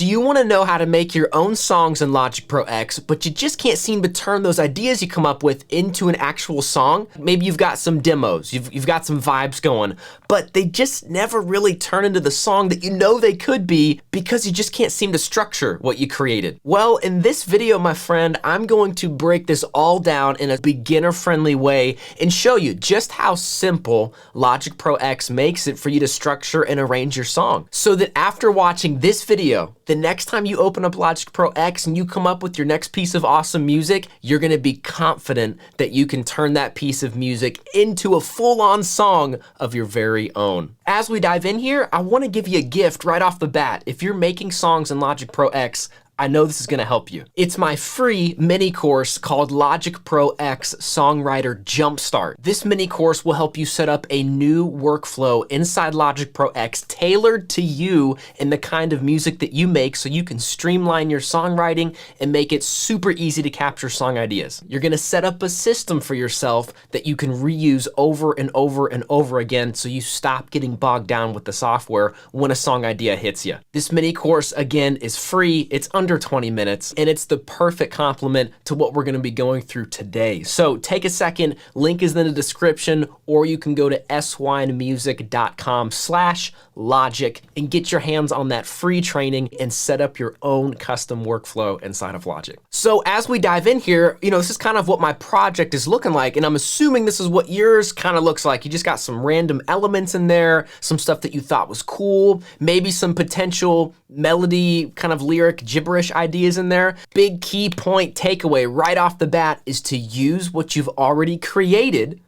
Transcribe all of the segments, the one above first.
Do you want to know how to make your own songs in Logic Pro X, but you just can't seem to turn those ideas you come up with into an actual song? Maybe you've got some demos, you've got some vibes going, but they just never really turn into the song that you know they could be because you just can't seem to structure what you created. Well, in this video, my friend, I'm going to break this all down in a beginner-friendly way and show you just how simple Logic Pro X makes it for you to structure and arrange your song. So that after watching this video, the next time you open up Logic Pro X and you come up with your next piece of awesome music, you're gonna be confident that you can turn that piece of music into a full-on song of your very own. As we dive in here, I wanna give you a gift right off the bat. If you're making songs in Logic Pro X, I know this is gonna help you. It's my free mini course called Logic Pro X Songwriter Jumpstart. This mini course will help you set up a new workflow inside Logic Pro X tailored to you and the kind of music that you make so you can streamline your songwriting and make it super easy to capture song ideas. You're gonna set up a system for yourself that you can reuse over and over and over again so you stop getting bogged down with the software when a song idea hits you. This mini course, again, is free. It's under 20 minutes, and it's the perfect complement to what we're gonna be going through today. So take a second, link is in the description, or you can go to swinemusic.com/logic and get your hands on that free training and set up your own custom workflow inside of Logic. So as we dive in here, this is kind of what my project is looking like, and I'm assuming this is what yours kind of looks like. You just got some random elements in there, some stuff that you thought was cool, maybe some potential melody, kind of lyric gibberish ideas in there. Big key point takeaway right off the bat is to use what you've already created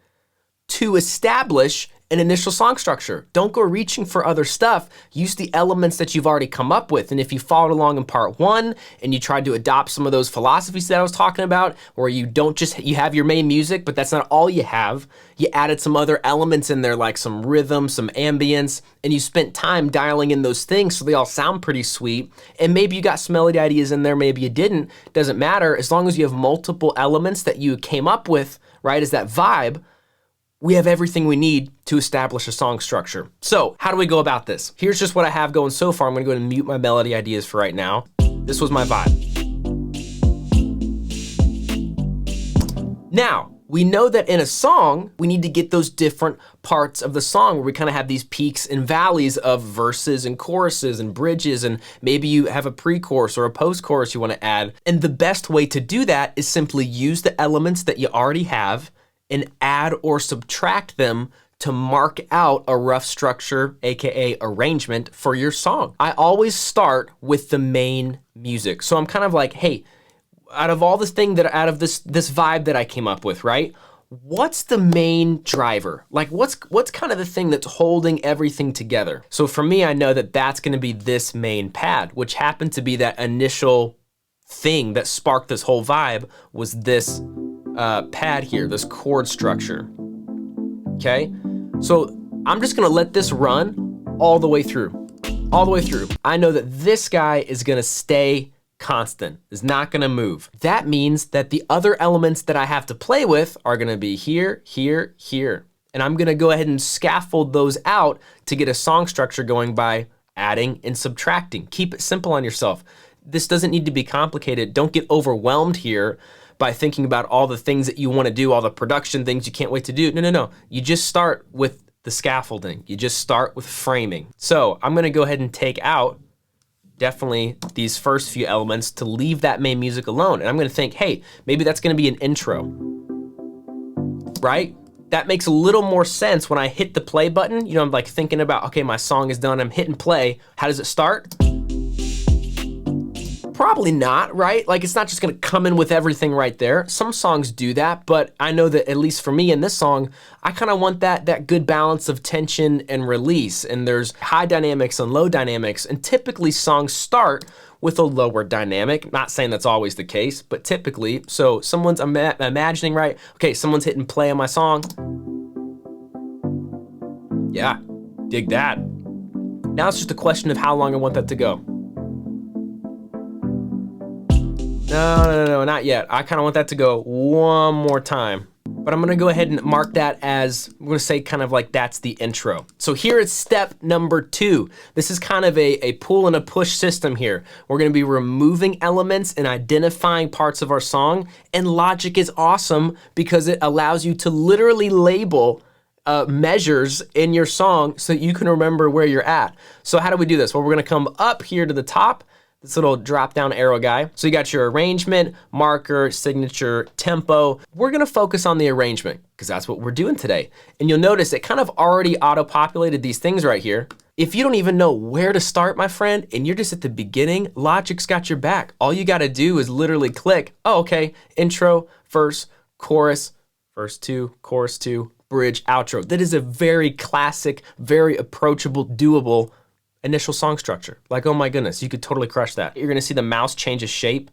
to establish an initial song structure. Don't go reaching for other stuff. Use the elements that you've already come up with. And if you followed along in part one and you tried to adopt some of those philosophies that I was talking about, where you have your main music, but that's not all you have. You added some other elements in there like some rhythm, some ambience, and you spent time dialing in those things so they all sound pretty sweet. And maybe you got some melody ideas in there, maybe you didn't. Doesn't matter. As long as you have multiple elements that you came up with, right, as that vibe, we have everything we need to establish a song structure. So how do we go about this? Here's just what I have going so far. I'm gonna go ahead and mute my melody ideas for right now. This was my vibe. Now, we know that in a song, we need to get those different parts of the song where we kind of have these peaks and valleys of verses and choruses and bridges, and maybe you have a pre-chorus or a post-chorus you wanna add. And the best way to do that is simply use the elements that you already have and add or subtract them to mark out a rough structure, AKA arrangement for your song. I always start with the main music. So I'm kind of like, hey, out of this vibe that I came up with, right? What's the main driver? Like what's kind of the thing that's holding everything together? So for me, I know that that's gonna be this main pad, which happened to be that initial thing that sparked this whole vibe was this pad here, this chord structure, okay? So I'm just gonna let this run all the way through. I know that this guy is gonna stay constant, is not gonna move. That means that the other elements that I have to play with are gonna be here, here, here. And I'm gonna go ahead and scaffold those out to get a song structure going by adding and subtracting. Keep it simple on yourself. This doesn't need to be complicated. Don't get overwhelmed here by thinking about all the things that you wanna do, all the production things you can't wait to do. No. You just start with the scaffolding. You just start with framing. So I'm gonna go ahead and take out definitely these first few elements to leave that main music alone. And I'm gonna think, hey, maybe that's gonna be an intro, right? That makes a little more sense when I hit the play button. I'm like thinking about, okay, my song is done, I'm hitting play. How does it start? Probably not, right? Like it's not just gonna come in with everything right there. Some songs do that, but I know that at least for me in this song, I kind of want that good balance of tension and release. And there's high dynamics and low dynamics. And typically songs start with a lower dynamic. Not saying that's always the case, but typically. So someone's imagining, right? Okay, someone's hitting play on my song. Yeah, dig that. Now it's just a question of how long I want that to go. No, not yet. I kind of want that to go one more time. but I'm gonna go ahead and mark that as, we're gonna say kind of like that's the intro. So here is step number 2. This is kind of a pull and a push system here. We're gonna be removing elements and identifying parts of our song, and Logic is awesome because it allows you to literally label measures in your song so that you can remember where you're at. So how do we do this? Well, we're gonna come up here to the top, this little drop down arrow guy. So you got your arrangement, marker, signature, tempo. We're gonna focus on the arrangement because that's what we're doing today. And you'll notice it kind of already auto-populated these things right here. If you don't even know where to start, my friend, and you're just at the beginning, Logic's got your back. All you gotta do is literally click, oh, okay, intro, verse, chorus, verse 2, chorus 2, bridge, outro. That is a very classic, very approachable, doable initial song structure. Like, oh my goodness, you could totally crush that. You're gonna see the mouse change its shape.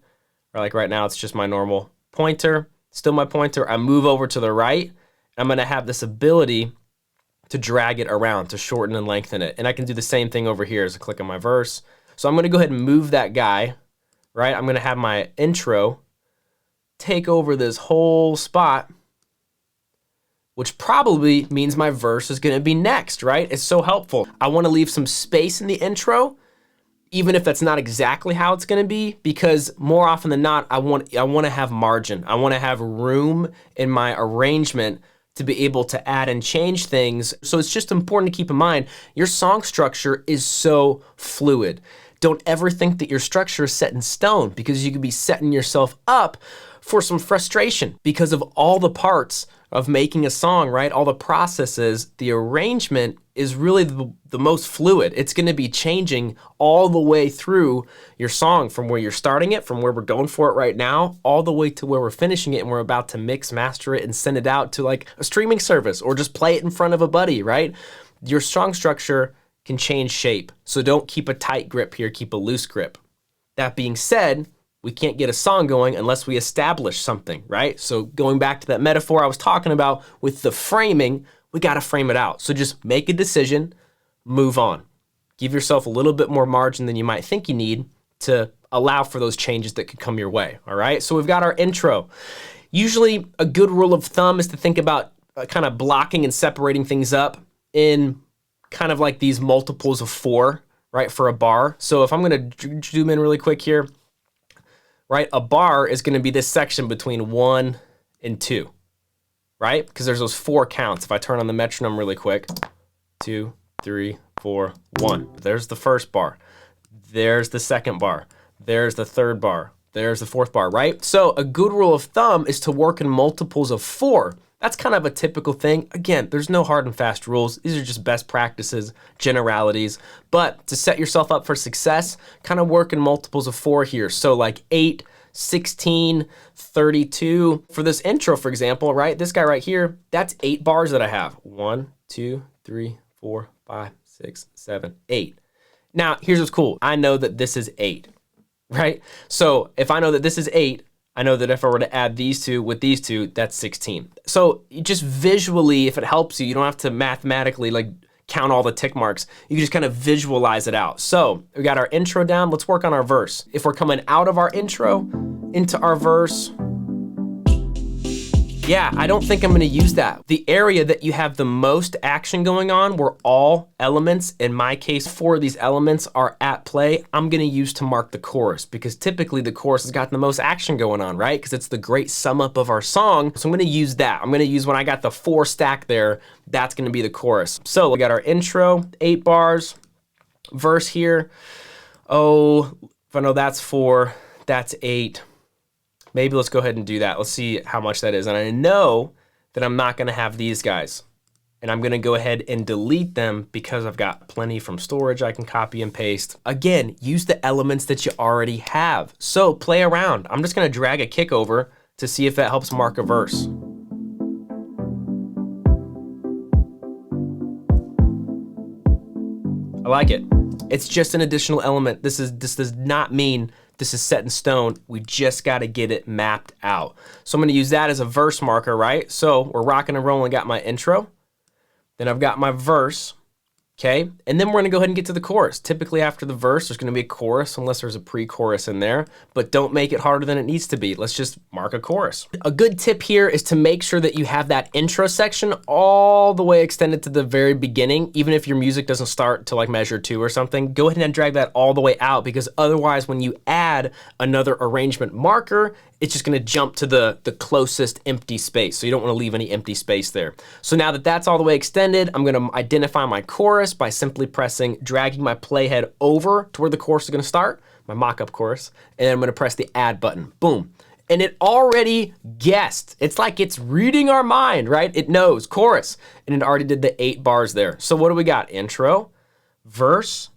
Or like right now, it's just my normal pointer, still my pointer. I move over to the right. I'm gonna have this ability to drag it around, to shorten and lengthen it. And I can do the same thing over here as I click on my verse. So I'm gonna go ahead and move that guy, right? I'm gonna have my intro take over this whole spot, which probably means my verse is gonna be next, right? It's so helpful. I wanna leave some space in the intro, even if that's not exactly how it's gonna be, because more often than not, I wanna have margin. I wanna have room in my arrangement to be able to add and change things. So it's just important to keep in mind, your song structure is so fluid. Don't ever think that your structure is set in stone, because you could be setting yourself up for some frustration because of all the parts of making a song, right? All the processes. The arrangement is really the most fluid. It's gonna be changing all the way through your song, from where you're starting it, from where we're going for it right now, all the way to where we're finishing it and we're about to mix, master it, and send it out to like a streaming service or just play it in front of a buddy, right? Your song structure can change shape. So don't keep a tight grip here, keep a loose grip. That being said, we can't get a song going unless we establish something, right? So going back to that metaphor I was talking about with the framing, we gotta frame it out. So just make a decision, move on. Give yourself a little bit more margin than you might think you need to allow for those changes that could come your way, all right? So we've got our intro. Usually a good rule of thumb is to think about kind of blocking and separating things up in kind of like these multiples of 4, right, for a bar. So if I'm gonna zoom in really quick here, right? A bar is gonna be this section between 1 and 2, right? Because there's those 4 counts. If I turn on the metronome really quick, 2, 3, 4, 1. There's the first bar. There's the second bar. There's the third bar. There's the fourth bar, right? So a good rule of thumb is to work in multiples of 4. That's kind of a typical thing. Again, there's no hard and fast rules. These are just best practices, generalities. But to set yourself up for success, kind of work in multiples of 4 here. So like 8, 16, 32. For this intro, for example, right? This guy right here, that's 8 bars that I have. 1, 2, 3, 4, 5, 6, 7, 8. Now, here's what's cool. I know that this is 8, right? So if I know that this is 8, I know that if I were to add these two with these two, that's 16. So just visually, if it helps you, you don't have to mathematically like count all the tick marks. You can just kind of visualize it out. So we got our intro down. Let's work on our verse. If we're coming out of our intro into our verse, yeah, I don't think I'm gonna use that. The area that you have the most action going on, where all elements, in my case, 4 of these elements are at play, I'm gonna use to mark the chorus, because typically the chorus has got the most action going on, right? Because it's the great sum up of our song. So I'm gonna use that. I'm gonna use when I got the 4 stack there, that's gonna be the chorus. So we got our intro, 8 bars, verse here. Oh, if I know that's 4, that's 8. Maybe let's go ahead and do that. Let's see how much that is. And I know that I'm not gonna have these guys. And I'm gonna go ahead and delete them because I've got plenty from storage I can copy and paste. Again, use the elements that you already have. So play around. I'm just gonna drag a kick over to see if that helps mark a verse. I like it. It's just an additional element. This does not mean this is set in stone. We just gotta get it mapped out. So I'm gonna use that as a verse marker, right? So we're rocking and rolling, got my intro, then I've got my verse, Okay, and then we're gonna go ahead and get to the chorus. Typically after the verse, there's gonna be a chorus unless there's a pre-chorus in there, but don't make it harder than it needs to be. Let's just mark a chorus. A good tip here is to make sure that you have that intro section all the way extended to the very beginning. Even if your music doesn't start to like measure 2 or something, go ahead and drag that all the way out, because otherwise when you add another arrangement marker, it's just gonna jump to the closest empty space. So you don't wanna leave any empty space there. So now that that's all the way extended, I'm gonna identify my chorus by simply dragging my playhead over to where the chorus is gonna start, my mock-up chorus, and then I'm gonna press the add button, boom. And it already guessed. It's like it's reading our mind, right? It knows, chorus, and it already did the 8 bars there. So what do we got? Intro, verse,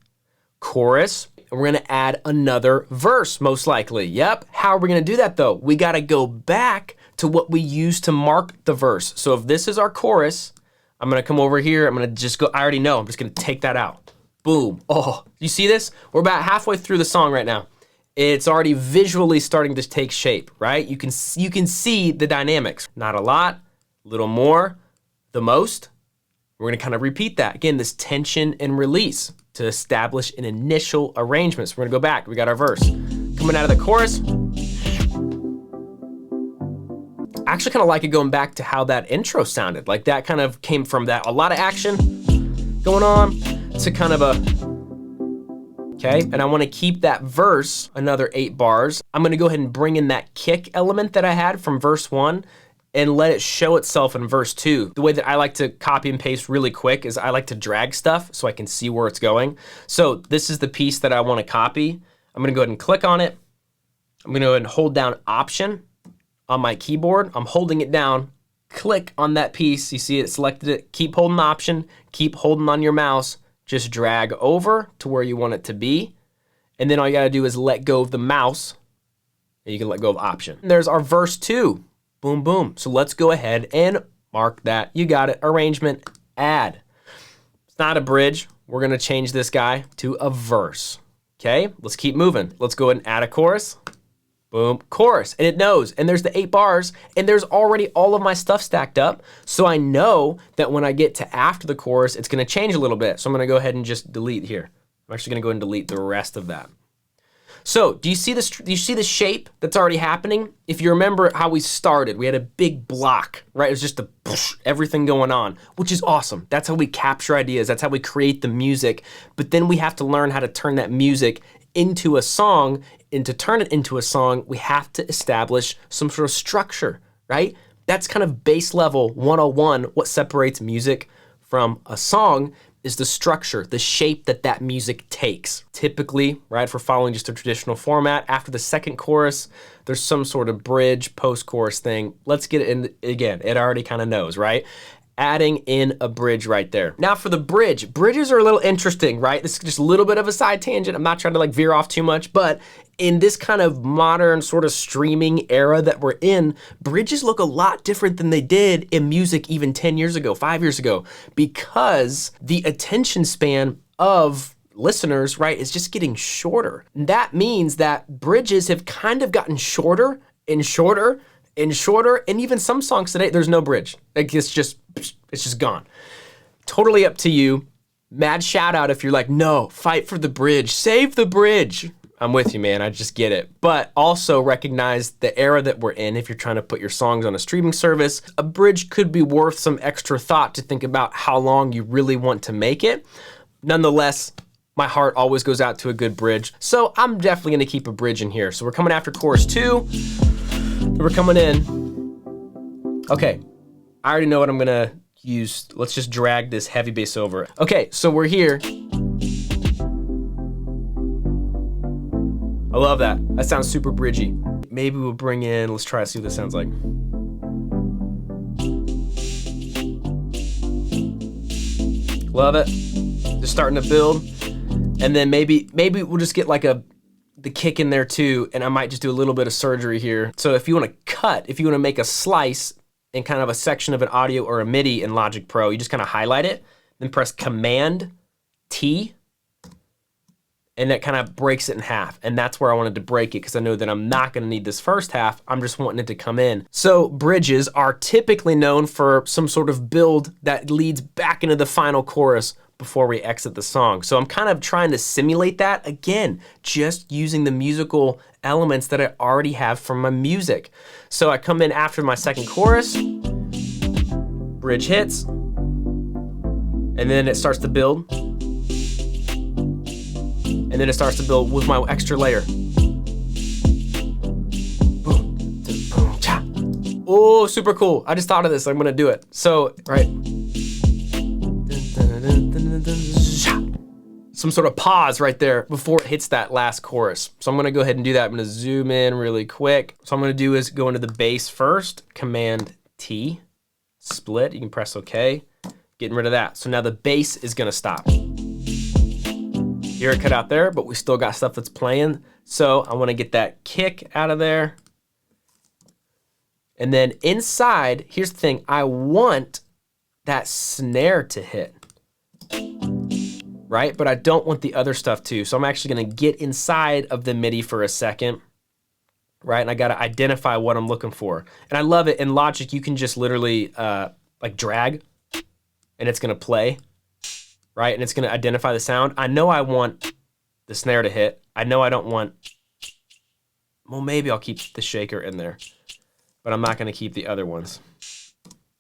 chorus, and we're gonna add another verse, most likely. Yep, how are we gonna do that though? We gotta go back to what we used to mark the verse. So if this is our chorus, I'm gonna come over here, I'm gonna just go, I already know, I'm just gonna take that out. Boom, oh, you see this? We're about halfway through the song right now. It's already visually starting to take shape, right? You can see the dynamics. Not a lot, a little more, the most. We're gonna kind of repeat that. Again, this tension and release to establish an initial arrangement. So we're gonna go back, we got our verse. Coming out of the chorus. I actually kind of like it going back to how that intro sounded. Like that kind of came from that, a lot of action going on to kind of a, okay? And I wanna keep that verse another 8 bars. I'm gonna go ahead and bring in that kick element that I had from verse 1 and let it show itself in verse 2. The way that I like to copy and paste really quick is I like to drag stuff so I can see where it's going. So this is the piece that I wanna copy. I'm gonna go ahead and click on it. I'm gonna go ahead and hold down Option on my keyboard. I'm holding it down, click on that piece. You see it, selected it, keep holding Option, keep holding on your mouse, just drag over to where you want it to be. And then all you gotta do is let go of the mouse and you can let go of Option. And there's our verse 2. Boom, boom. So let's go ahead and mark that. You got it. Arrangement, add. It's not a bridge. We're gonna change this guy to a verse. Okay, let's keep moving. Let's go ahead and add a chorus. Boom, chorus, and it knows. And there's the 8 bars, and there's already all of my stuff stacked up. So I know that when I get to after the chorus, it's gonna change a little bit. So I'm gonna go ahead and just delete here. I'm actually gonna go ahead and delete the rest of that. So do you see this? Do you see the shape that's already happening? If you remember how we started, we had a big block, right? It was just everything going on, which is awesome. That's how we capture ideas. That's how we create the music. But then we have to learn how to turn that music into a song. And to turn it into a song, we have to establish some sort of structure, right? That's kind of base level 101. What separates music from a song is the structure, the shape that that music takes. Typically, right, if we're following just a traditional format, after the second chorus, there's some sort of bridge, post-chorus thing. Let's get it in, again, it already kind of knows, right? Adding in a bridge right there. Now for the bridge, bridges are a little interesting, right? This is just a little bit of a side tangent. I'm not trying to like veer off too much, but in this kind of modern sort of streaming era that we're in, bridges look a lot different than they did in music even 10 years ago, 5 years ago, because the attention span of listeners, right, is just getting shorter. That means that bridges have kind of gotten shorter and shorter and shorter, and even some songs today, there's no bridge. Like it's just gone. Totally up to you. Mad shout out if you're like, no, fight for the bridge, save the bridge. I'm with you, man, I just get it. But also recognize the era that we're in. If you're trying to put your songs on a streaming service, a bridge could be worth some extra thought to think about how long you really want to make it. Nonetheless, my heart always goes out to a good bridge. So I'm definitely gonna keep a bridge in here. So we're coming after chorus 2. We're coming in. Okay, I already know what I'm gonna use. Let's just drag this heavy bass over it. Okay, so we're here. I love that. That sounds super bridgy. Maybe we'll bring in, let's try to see what this sounds like. Love it. Just starting to build. And then maybe we'll just get like the kick in there too, and I might just do a little bit of surgery here. So if you wanna cut, if you wanna make a slice in kind of a section of an audio or a MIDI in Logic Pro, you just kind of highlight it, then press Command T, and that kind of breaks it in half. And that's where I wanted to break it because I know that I'm not gonna need this first half, I'm just wanting it to come in. So bridges are typically known for some sort of build that leads back into the final chorus, before we exit the song. So I'm kind of trying to simulate that, again, just using the musical elements that I already have from my music. So I come in after my second chorus, bridge hits, and then it starts to build. And then it starts to build with my extra layer. Boom, boom, cha. Oh, super cool. I just thought of this, I'm gonna do it. So, right. Some sort of pause right there before it hits that last chorus. So I'm gonna go ahead and do that. I'm gonna zoom in really quick. So I'm gonna do is go into the bass first, Command T, split, you can press OK, getting rid of that. So now the bass is gonna stop. Hear it cut out there, but we still got stuff that's playing. So I wanna get that kick out of there. And then inside, here's the thing, I want that snare to hit. Right? But I don't want the other stuff too. So I'm actually gonna get inside of the MIDI for a second, right? And I gotta identify what I'm looking for. And I love it, in Logic, you can just literally like drag and it's gonna play, right? And it's gonna identify the sound. I know I want the snare to hit. I know I don't want, well, maybe I'll keep the shaker in there, but I'm not gonna keep the other ones.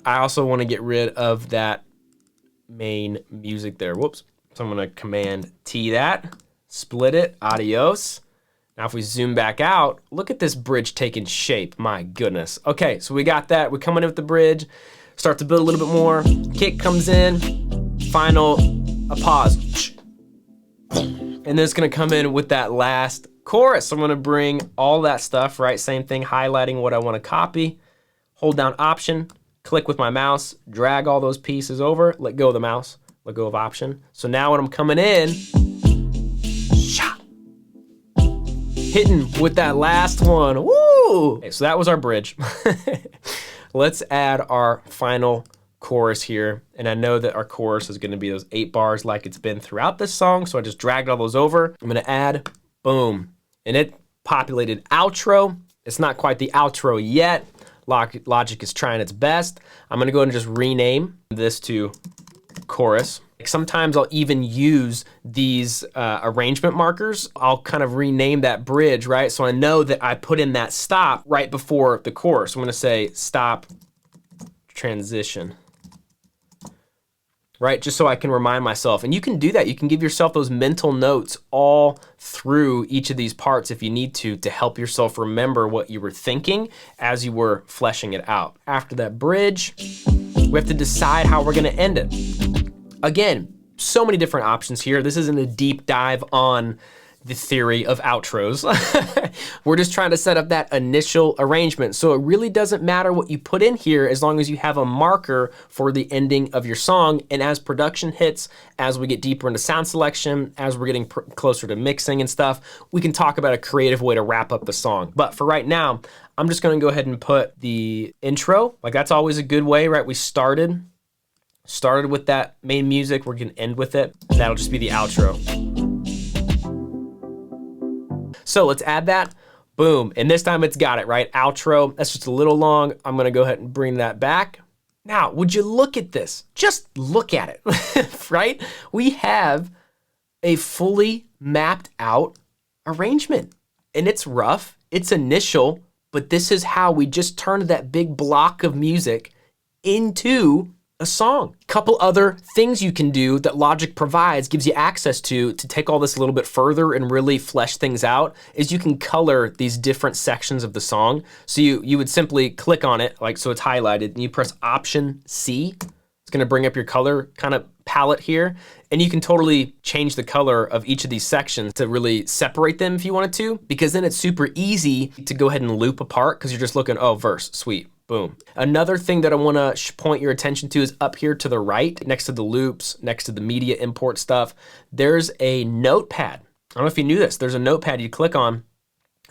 I also wanna get rid of that main music there, whoops. So I'm gonna Command T that, split it, adios. Now if we zoom back out, look at this bridge taking shape, my goodness. Okay, so we got that, we're coming in with the bridge, start to build a little bit more, kick comes in, final, a pause. And then it's gonna come in with that last chorus. So I'm gonna bring all that stuff, right? Same thing, highlighting what I wanna copy, hold down Option, click with my mouse, drag all those pieces over, let go of the mouse, let go of Option. So now when I'm coming in, hitting with that last one, woo! Okay, so that was our bridge. Let's add our final chorus here. And I know that our chorus is gonna be those 8 bars like it's been throughout this song, so I just dragged all those over. I'm gonna add, boom. And it populated outro. It's not quite the outro yet. Logic is trying its best. I'm gonna go ahead and just rename this to chorus. Sometimes I'll even use these arrangement markers. I'll kind of rename that bridge, right? So I know that I put in that stop right before the chorus. I'm gonna say stop transition, right? Just so I can remind myself. And you can do that. You can give yourself those mental notes all through each of these parts if you need to help yourself remember what you were thinking as you were fleshing it out. After that bridge, we have to decide how we're gonna end it. Again, so many different options here. This isn't a deep dive on the theory of outros. We're just trying to set up that initial arrangement. So it really doesn't matter what you put in here as long as you have a marker for the ending of your song. And as production hits, as we get deeper into sound selection, as we're getting closer to mixing and stuff, we can talk about a creative way to wrap up the song. But for right now, I'm just gonna go ahead and put the intro. Like that's always a good way, right? We started with that main music, we're gonna end with it. That'll just be the outro. So let's add that, boom. And this time it's got it, right? Outro, that's just a little long. I'm gonna go ahead and bring that back. Now, would you look at this? Just look at it, right? We have a fully mapped out arrangement. And it's rough, it's initial, but this is how we just turned that big block of music into a song. Couple other things you can do that Logic provides, gives you access to take all this a little bit further and really flesh things out, is you can color these different sections of the song. So you would simply click on it, like so it's highlighted, and you press Option C. It's gonna bring up your color kind of palette here, and you can totally change the color of each of these sections to really separate them if you wanted to, because then it's super easy to go ahead and loop apart because you're just looking, oh, verse, sweet. Boom. Another thing that I wanna point your attention to is up here to the right, next to the loops, next to the media import stuff, there's a notepad. I don't know if you knew this, there's a notepad you click on,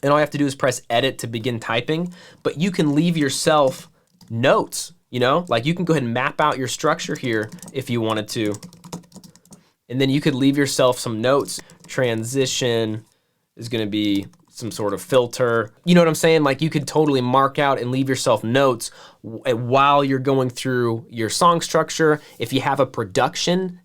and all you have to do is press edit to begin typing, but you can leave yourself notes, you know? Like you can go ahead and map out your structure here if you wanted to, and then you could leave yourself some notes. Transition is gonna be some sort of filter. You know what I'm saying? Like you could totally mark out and leave yourself notes while you're going through your song structure. If you have a production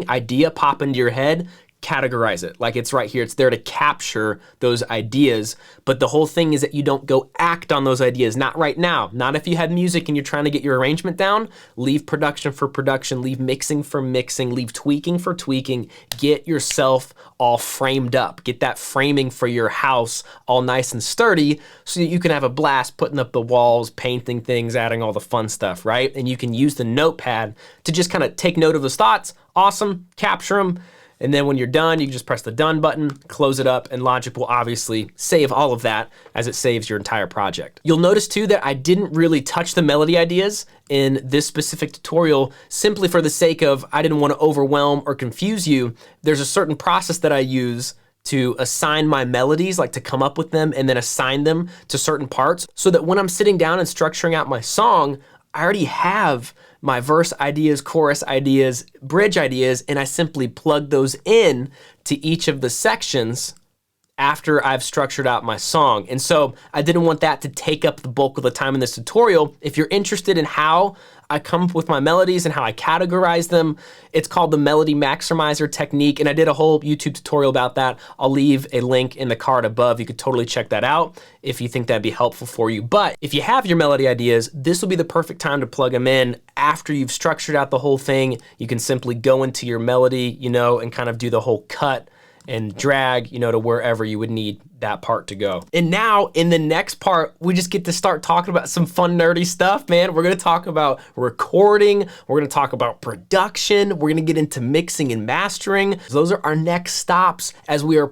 idea pop into your head, categorize it. Like it's right here. It's there to capture those ideas. But the whole thing is that you don't go act on those ideas. Not right now. Not if you had music and you're trying to get your arrangement down. Leave production for production. Leave mixing for mixing. Leave tweaking for tweaking. Get yourself all framed up. Get that framing for your house all nice and sturdy so that you can have a blast putting up the walls, painting things, adding all the fun stuff, right? And you can use the notepad to just kind of take note of those thoughts. Awesome. Capture them. And then when you're done, you can just press the done button, close it up, and Logic will obviously save all of that as it saves your entire project. You'll notice too that I didn't really touch the melody ideas in this specific tutorial simply for the sake of I didn't want to overwhelm or confuse you. There's a certain process that I use to assign my melodies, like to come up with them and then assign them to certain parts so that when I'm sitting down and structuring out my song, I already have my verse ideas, chorus ideas, bridge ideas, and I simply plug those in to each of the sections after I've structured out my song. And so I didn't want that to take up the bulk of the time in this tutorial. If you're interested in how I come up with my melodies and how I categorize them, it's called the Melody Maximizer technique, and I did a whole YouTube tutorial about that. I'll leave a link in the card above. You could totally check that out if you think that'd be helpful for you. But if you have your melody ideas, this will be the perfect time to plug them in. After you've structured out the whole thing, you can simply go into your melody, and kind of do the whole cut and drag, to wherever you would need that part to go. And now in the next part, we just get to start talking about some fun, nerdy stuff, man. We're gonna talk about recording. We're gonna talk about production. We're gonna get into mixing and mastering. Those are our next stops as we are